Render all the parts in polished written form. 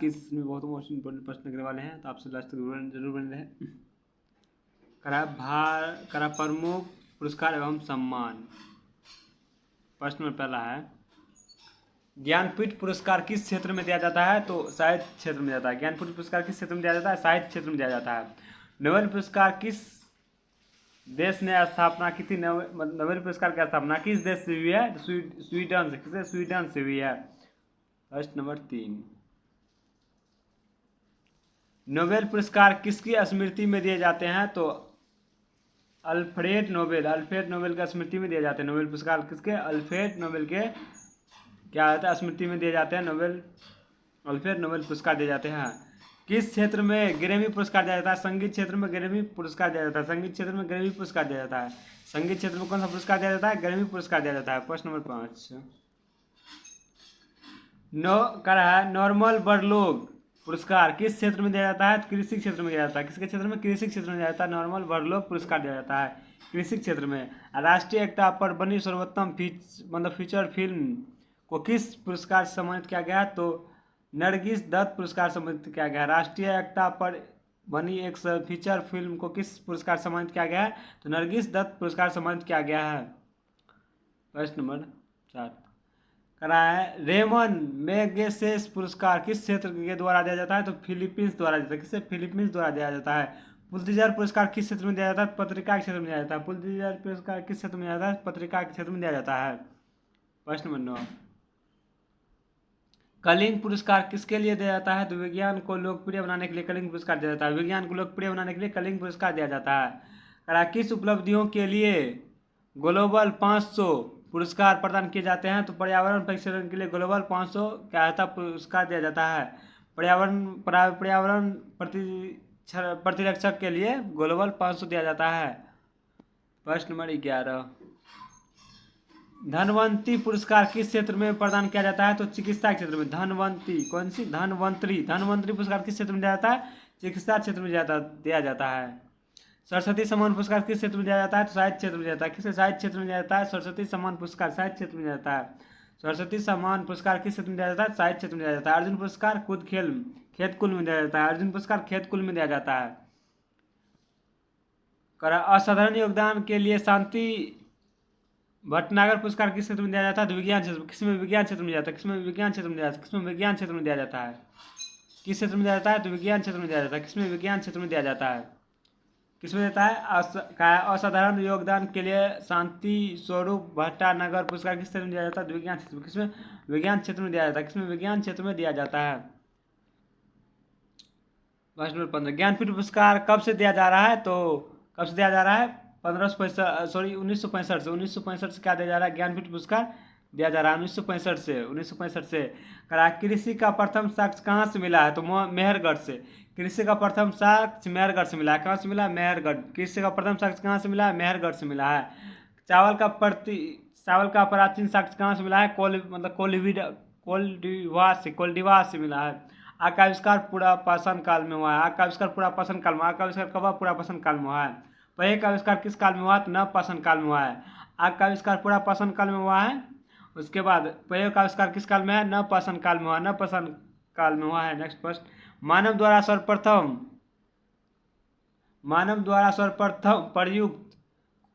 की इसमें बहुत मोस्ट इंपॉर्टेंट प्रश्न लगने वाले हैं, तो आपसे लास्ट तक जरूर बने रहे। करा प्रमुख पुरस्कार एवं सम्मान। प्रश्न में पहला है, ज्ञानपीठ पुरस्कार किस क्षेत्र में दिया जाता है? तो साहित्य क्षेत्र में जाता है। ज्ञानपीठ पुरस्कार किस क्षेत्र में दिया जाता है? साहित्य क्षेत्र में दिया जाता है। नोबेल पुरस्कार किस देश ने स्थापना की थी? नोबेल पुरस्कार की स्थापना किस देश से हुई है? स्वीडन से। किसे? स्वीडन से हुई है। प्रश्न नंबर 3, नोबेल पुरस्कार किसकी स्मृति में दिए जाते हैं? तो अल्फ्रेड नोबेल की स्मृति में दिए जाते हैं। नोबेल पुरस्कार किसके? अल्फ्रेड नोबेल के क्या होता है? स्मृति में दिए जाते हैं। अल्फ्रेड नोबेल पुरस्कार दिए जाते हैं। किस क्षेत्र में ग्रैमी पुरस्कार दिया जाता है? संगीत क्षेत्र में ग्रैमी पुरस्कार दिया जाता है। संगीत क्षेत्र में ग्रैमी पुरस्कार दिया जाता है। संगीत क्षेत्र में कौन सा पुरस्कार दिया जाता है? ग्रैमी पुरस्कार दिया जाता है। प्रश्न नंबर 5, नॉर्मन बोरलॉग पुरस्कार किस क्षेत्र में दिया जाता है? कृषि क्षेत्र में दिया जाता है। किसके क्षेत्र में? कृषि क्षेत्र में दिया जाता है। नॉर्मन बोरलॉग पुरस्कार दिया जाता है कृषि क्षेत्र में। राष्ट्रीय एकता पर बनी सर्वोत्तम फीचर फिल्म को किस पुरस्कार से सम्मानित किया गया? तो नरगिस दत्त पुरस्कार सम्मानित किया गया। राष्ट्रीय एकता पर बनी एक फीचर फिल्म को किस पुरस्कार सम्मानित किया गया है? तो नरगिस दत्त पुरस्कार सम्मानित किया गया है। प्रश्न नंबर 4 कराए, रेमन मैगसेसे पुरस्कार किस क्षेत्र के द्वारा दिया जाता है? तो फिलीपींस द्वारा दिया जाता है। किससे? फिलीपींस द्वारा दिया जाता है। पुलित्जर पुरस्कार किस क्षेत्र में दिया जाता है? पत्रिका के क्षेत्र में दिया जाता है। पुलित्जर पुरस्कार किस क्षेत्र में दिया जाता है? पत्रिका के क्षेत्र में दिया जाता है। प्रश्न नंबर 9, कलिंग पुरस्कार किसके लिए दिया जाता है? तो विज्ञान को लोकप्रिय बनाने के लिए कलिंग पुरस्कार दिया जाता है। विज्ञान को लोकप्रिय बनाने के लिए कलिंग पुरस्कार दिया जाता है। किस उपलब्धियों के लिए ग्लोबल 500 पुरस्कार प्रदान किए जाते हैं? तो पर्यावरण परिरक्षण के लिए ग्लोबल 500 क्या था पुरस्कार दिया जाता है। पर्यावरण प्रतिरक्षक के लिए ग्लोबल 500 दिया जाता है। प्रश्न नंबर 11, धनवंतरी पुरस्कार किस क्षेत्र में प्रदान किया जाता है? तो चिकित्सा क्षेत्र में। धनवंतरी पुरस्कार किस क्षेत्र में दिया जाता है? चिकित्सा क्षेत्र में दिया जाता है। सरस्वती सम्मान पुरस्कार किस क्षेत्र में दिया जाता है? तो साहित्य क्षेत्र में दिया जाता है। किससे? साहित्य क्षेत्र में दिया जाता है। सरस्वती सम्मान पुरस्कार साहित्य क्षेत्र में दिया जाता है। सरस्वती सम्मान पुरस्कार किस क्षेत्र में दिया जाता है? साहित्य क्षेत्र में दिया जाता है। अर्जुन पुरस्कार खेतकुल में दिया जाता है। अर्जुन पुरस्कार खेतकुल में दिया जाता है। असाधारण योगदान के लिए शांति भटनागर पुरस्कार किस क्षेत्र में दिया जाता है? तो विज्ञान क्षेत्र में। किसमें? विज्ञान क्षेत्र में दिया जाता है। किसमें? विज्ञान क्षेत्र में दिया जाता है। किसमें? विज्ञान क्षेत्र में दिया जाता है। किस क्षेत्र में दिया जाता है? तो विज्ञान क्षेत्र में दिया जाता है। किसमें? विज्ञान क्षेत्र में दिया जाता है। किसमें देता है? असाधारण योगदान के लिए शांति स्वरूप भट्टानगर पुरस्कार किस क्षेत्र में दिया जाता है? तो विज्ञान क्षेत्र में। किसमें? विज्ञान क्षेत्र में दिया जाता है। किसमें? विज्ञान क्षेत्र में दिया जाता है। प्रश्न नंबर 15, ज्ञानपीठ पुरस्कार कब से दिया जा रहा है? तो कब से दिया जा रहा है? 1965 से क्या दिया जा रहा है? ज्ञानपीठ पुरस्कार दिया जा रहा है 1965 से। कृषि का प्रथम साक्ष्य कहाँ से मिला है? तो मेहरगढ़ से। कृषि का प्रथम साक्ष्य मेहरगढ़ से मिला है। कहाँ से मिला? मेहरगढ़। कृषि का प्रथम साक्ष्य कहाँ से मिला है? मेहरगढ़ से मिला है। चावल का प्राचीन साक्ष्य कहाँ से मिला है? कोल्डिवा से मिला है। आग का आविष्कार पूरा पाषाण काल में हुआ है। आग का आविष्कार पूरा पाषाण काल में। आग का आविष्कार कब हुआ? पूरा पाषाण काल में हुआ है। पहिए का आविष्कार किस काल में हुआ? तो नव पाषाण काल में हुआ है। आग का आविष्कार पूरा पाषाण काल में हुआ है। उसके बाद पहिए का आविष्कार किस काल में है? नव पाषाण काल में हुआ। नव पाषाण काल में हुआ है। नेक्स्ट प्रश्न, मानव द्वारा सर्वप्रथम प्रयुक्त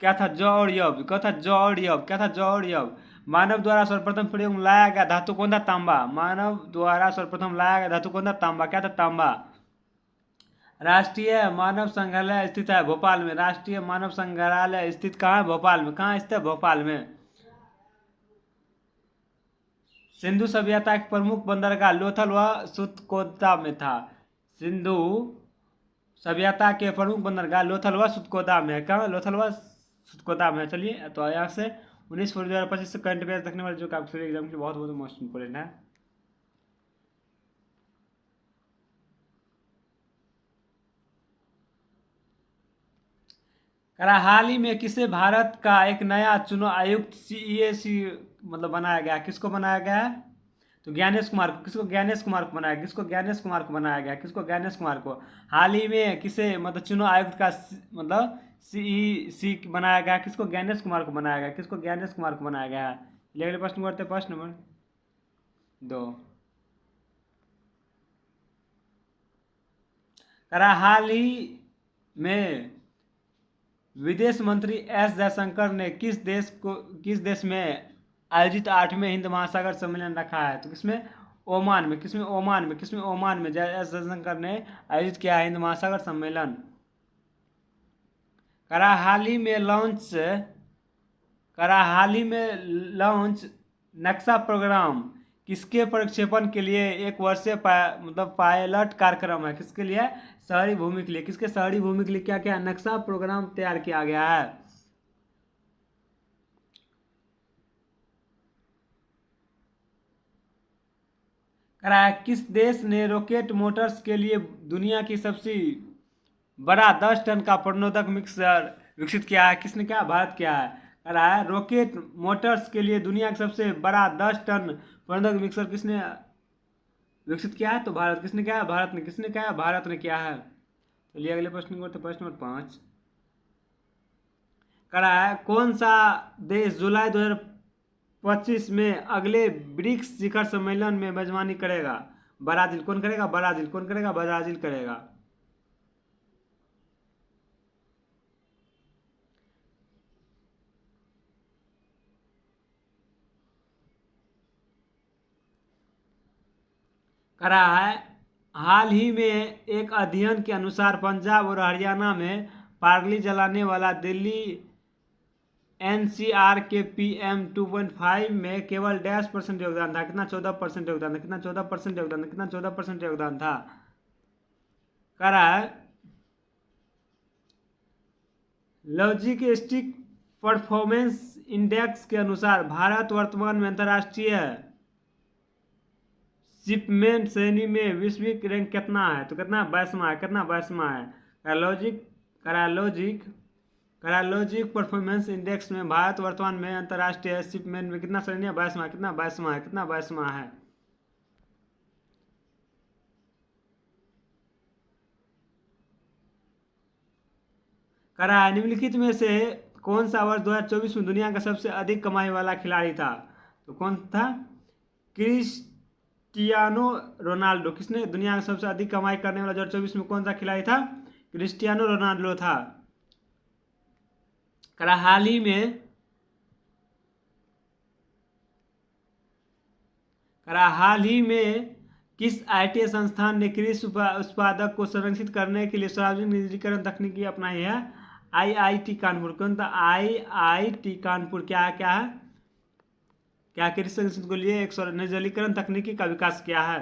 क्या था? जौ और यव। क्या था? जौ और यव। क्या था? जौ और यव। मानव द्वारा सर्वप्रथम प्रयोग में लाया गया धातु कौन था? तांबा। मानव द्वारा सर्वप्रथम लाया गया धातु कौन था? तांबा। क्या था? तांबा। राष्ट्रीय मानव संग्रहालय स्थित है भोपाल में। राष्ट्रीय मानव संग्रहालय स्थित कहाँ है? भोपाल में। कहाँ स्थित है? भोपाल में। सिंधु सभ्यता के प्रमुख बंदरगाह लोथल व सुतकोता में था। सिंधु सभ्यता के प्रमुख बंदरगाह लोथल व सुतकोता में है। कहाँ? लोथल व सुतकोता में है। चलिए, तो यहाँ से 19 फरवरी 2025 से करंट अफेयर देखने वाले जो कि आपके एग्जाम के बहुत बहुत मोस्ट इंपोर्टेंट है। हाल ही में किसे भारत का एक नया चुनाव आयुक्त CEAC बनाया गया? किसको बनाया गया है? तो ज्ञानेश कुमार को। किसको? ज्ञानेश कुमार को बनाया। किसको? ज्ञानेश कुमार को बनाया गया। किसको? ज्ञानेश कुमार को। हाल ही में किसे चुनाव आयुक्त का CEC बनाया गया? किसको? ज्ञानेश कुमार को बनाया गया। किसको? ज्ञानेश कुमार को बनाया गया है। अगले प्रश्न करते हैं। प्रश्न नंबर 2, करा हाल ही में विदेश मंत्री एस जयशंकर ने किस देश में आयोजित 8वें हिंद महासागर सम्मेलन रखा है? तो किसमें? ओमान में। किसमें? ओमान में एस जयशंकर ने आयोजित किया है हिंद महासागर सम्मेलन। करा हाल ही में लॉन्च नक्शा प्रोग्राम किसके प्रक्षेपण के लिए एक वर्षीय मतलब पायलट कार्यक्रम है? किसके लिए? शहरी भूमि के लिए। किसके? शहरी भूमि के लिए क्या क्या नक्शा प्रोग्राम तैयार किया गया है? कराया किस देश ने रॉकेट मोटर्स के लिए दुनिया की सबसे बड़ा 10 टन का प्रणोदक मिक्सर विकसित किया है? किसने किया? भारत किया है। कराया रॉकेट मोटर्स के लिए दुनिया का सबसे बड़ा 10 टन प्रणोदक मिक्सर किसने विकसित किया है? तो भारत। किसने किया है? भारत ने। किसने किया है? भारत ने किया है। चलिए अगले प्रश्न को, प्रश्न नंबर 5 कराया कौन सा देश जुलाई 2025 में अगले ब्रिक्स शिखर सम्मेलन में मेजबानी करेगा? ब्राजील। कौन करेगा? ब्राजील। कौन करेगा? ब्राजील करेगा। करा है हाल ही में एक अध्ययन के अनुसार पंजाब और हरियाणा में पार्ली जलाने वाला दिल्ली एनसीआर के पीएम 2.5 में केवल 10% योगदान था। कितना? 14% योगदान था। कितना? 14% योगदान था। कितना? 14% योगदान था। करा है लॉजिस्टिक परफॉर्मेंस इंडेक्स के अनुसार भारत वर्तमान में अंतर्राष्ट्रीय शिपमेंट श्रेणी में विश्व रैंक कितना है? तो कितना? 22वां है। कितना? 22वां है। करालॉजिक परफॉर्मेंस इंडेक्स में भारत वर्तमान में अंतर्राष्ट्रीय शिपमेंट में कितना श्रेणी है? 22वां। कितना? 22वां है। कितना? 22वां है। करा निम्नलिखित में से कौन सा वर्ष 2024 में दुनिया का सबसे अधिक कमाई वाला खिलाड़ी था? तो कौन था? Cristiano Ronaldo. किसने दुनिया का सबसे अधिक कमाई करने वाला 2024 में कौन सा खिलाड़ी था? क्रिस्टियानो रोनाल्डो था। करा हाल ही में किस आईटी संस्थान ने कृषि उत्पादक को संरक्षित करने के लिए सार्वजनिक निजीकरण तकनीकी अपनाई है? आईआईटी कानपुर। कौन था? आईआईटी कानपुर। क्या है? क्या है? क्या कृषि संरक्षित को लिए एक निजीकरण तकनीकी का विकास किया है?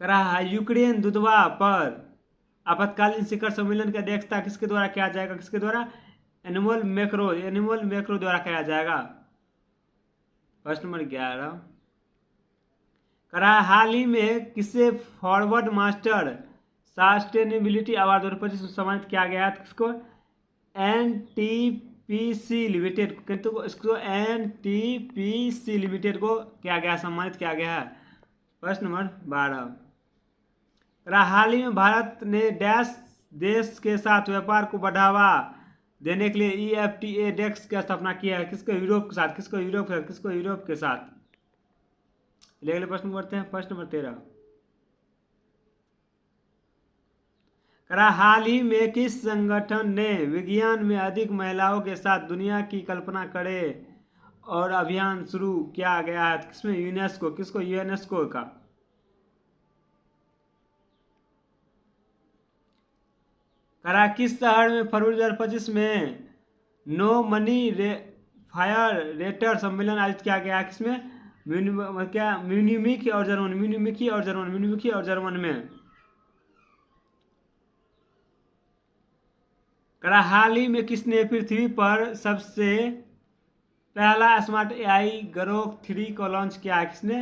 करा यूक्रेन दूधवा पर आपातकालीन शिखर सम्मेलन की अध्यक्षता किसके द्वारा किया जाएगा? किसके द्वारा? एनिमल मैक्रो द्वारा किया जाएगा। प्रश्न नंबर 11 करा हाल ही में किसे फॉरवर्ड मास्टर सस्टेनेबिलिटी अवार्ड 2025 में सम्मानित किया गया है? किसको? NTPC limited. किंतु इसको एनटीपीसी लिमिटेड को किया गया, सम्मानित किया गया है। प्रश्न नंबर 12 हाल ही में भारत ने डैश देश के साथ व्यापार को बढ़ावा देने के लिए ईएफटीए डेस्क की स्थापना की है? किसको? यूरोप के साथ। किसको? यूरोप के साथ। किसको? यूरोप के साथ। अगले प्रश्न करते हैं। प्रश्न नंबर 13 करा हाल ही में किस संगठन ने विज्ञान में अधिक महिलाओं के साथ दुनिया की कल्पना करे और अभियान शुरू किया गया है? किसमें? यूनेस्को। किसको? यूनेस्को का। करा किस शहर में फरवरी 2025 में नो मनी फायर रेटर सम्मेलन आयोजित किया गया? किसमें? म्यूनिख और जर्मन में। करा हाल ही में किसने पृथ्वी पर सबसे पहला स्मार्ट एआई ग्रोक 3 को लॉन्च किया है? किसने?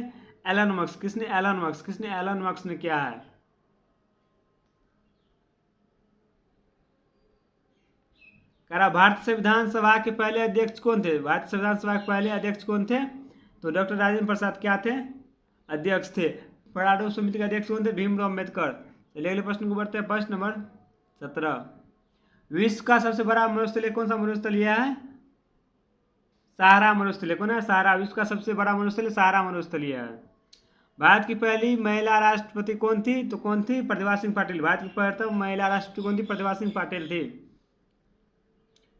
Elon Musk. किसने? एलन मस्क ने किया है। करा भारतीय संविधान सभा के पहले अध्यक्ष कौन थे? भारतीय संविधान सभा के पहले अध्यक्ष कौन थे? तो डॉक्टर राजेंद्र प्रसाद क्या थे? अध्यक्ष थे। प्रारूप समिति के अध्यक्ष कौन थे? भीमराव अम्बेडकर। चलिए अगले प्रश्न को बढ़ते हैं। प्रश्न नंबर 17 विश्व का सबसे बड़ा मरुस्थलीय कौन सा मरुस्थलीय है? सहारा मरुस्थलीय। कौन है? सहारा। विश्व का सबसे बड़ा मरुस्थलीय सहारा मरुस्थलीय है। भारत की पहली महिला राष्ट्रपति कौन थी? तो कौन थी? प्रतिभा सिंह पाटिल। भारत की प्रथम महिला राष्ट्रपति कौन थी? प्रतिभा सिंह पाटिल थी।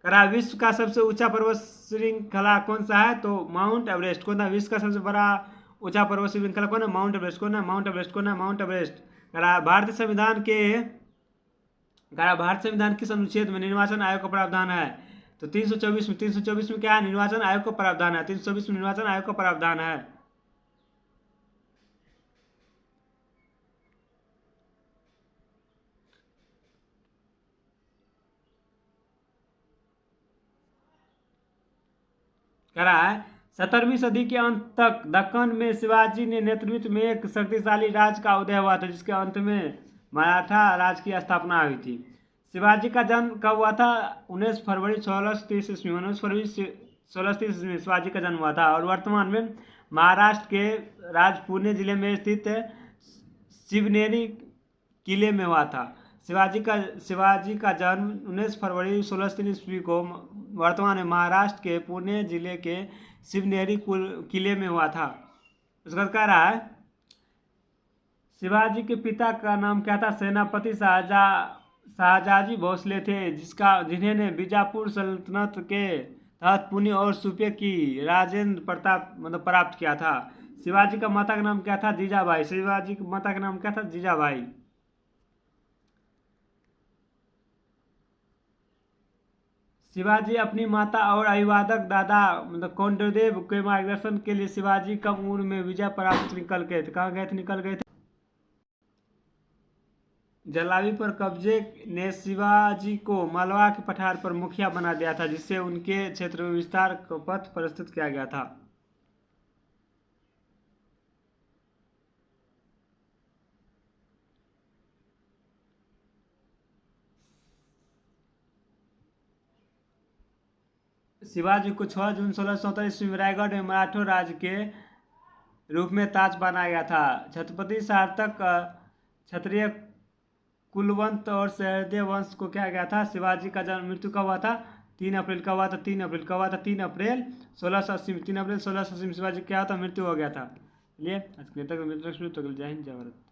करा विश्व का सबसे ऊंचा पर्वत श्रृंखला कौन सा है? तो माउंट एवरेस्ट। कौन है विश्व का सबसे बड़ा ऊंचा पर्वत श्रृंखला? कौन है? Mount Everest. कौन है? Mount Everest. कौन है? Mount Everest. करा भारतीय संविधान किस अनुच्छेद में निर्वाचन आयोग का प्रावधान है? तो 324 में। 324 में क्या है? निर्वाचन आयोग का प्रावधान है। 324 में निर्वाचन आयोग का प्रावधान है। करा है 17वीं सदी के अंत तक दक्कन में शिवाजी ने नेतृत्व में एक शक्तिशाली राज्य का उदय हुआ था, जिसके अंत में मराठा राज की स्थापना हुई थी। शिवाजी का जन्म कब हुआ था? 19 फरवरी 1630 ईस्वी। 19 फरवरी 1630 ईस्वी में शिवाजी का जन्म हुआ था। और वर्तमान में महाराष्ट्र के पुणे जिले में स्थित शिवनेरी किले में हुआ था। शिवाजी का जन्म 19 फरवरी 1630 ईस्वी को वर्तमान में महाराष्ट्र के पुणे जिले के शिवनेरी किले में हुआ था। उसका कह रहा है शिवाजी के पिता का नाम क्या था? सेनापति शाहजाजी भोसले थे, जिन्हें बीजापुर सल्तनत के तहत पुणे और सूबे की राजेंद्र प्रताप प्राप्त किया था। शिवाजी का माता का नाम क्या था? जीजाबाई। शिवाजी की माता का नाम क्या था? जीजाबाई। शिवाजी अपनी माता और अभिवादक दादा कौंडदेव के मार्गदर्शन के लिए शिवाजी कम उम्र में विजय प्राप्त निकल गए थे। कहाँ गए थे? निकल गए थे। जलावी पर कब्जे ने शिवाजी को मालवा के पठार पर मुखिया बना दिया था, जिससे उनके क्षेत्र में विस्तार का पथ प्रस्तुत किया गया था। शिवाजी को 6 जून 1637 ईस्वी में रायगढ़ में मराठा राज के रूप में ताज बनाया गया था। छत्रपति सार्थक क्षत्रिय कुलवंत और सहदेव वंश को क्या गया था? शिवाजी का जन्म मृत्यु कब हुआ था? 3 अप्रैल। कब हुआ था? 3 अप्रैल। कब हुआ था? 3 अप्रैल 1680 में। 3 अप्रैल 1680 में शिवाजी क्या होता? मृत्यु हो गया था। चलिए आज के लिए तक जय हिंद जय भारत।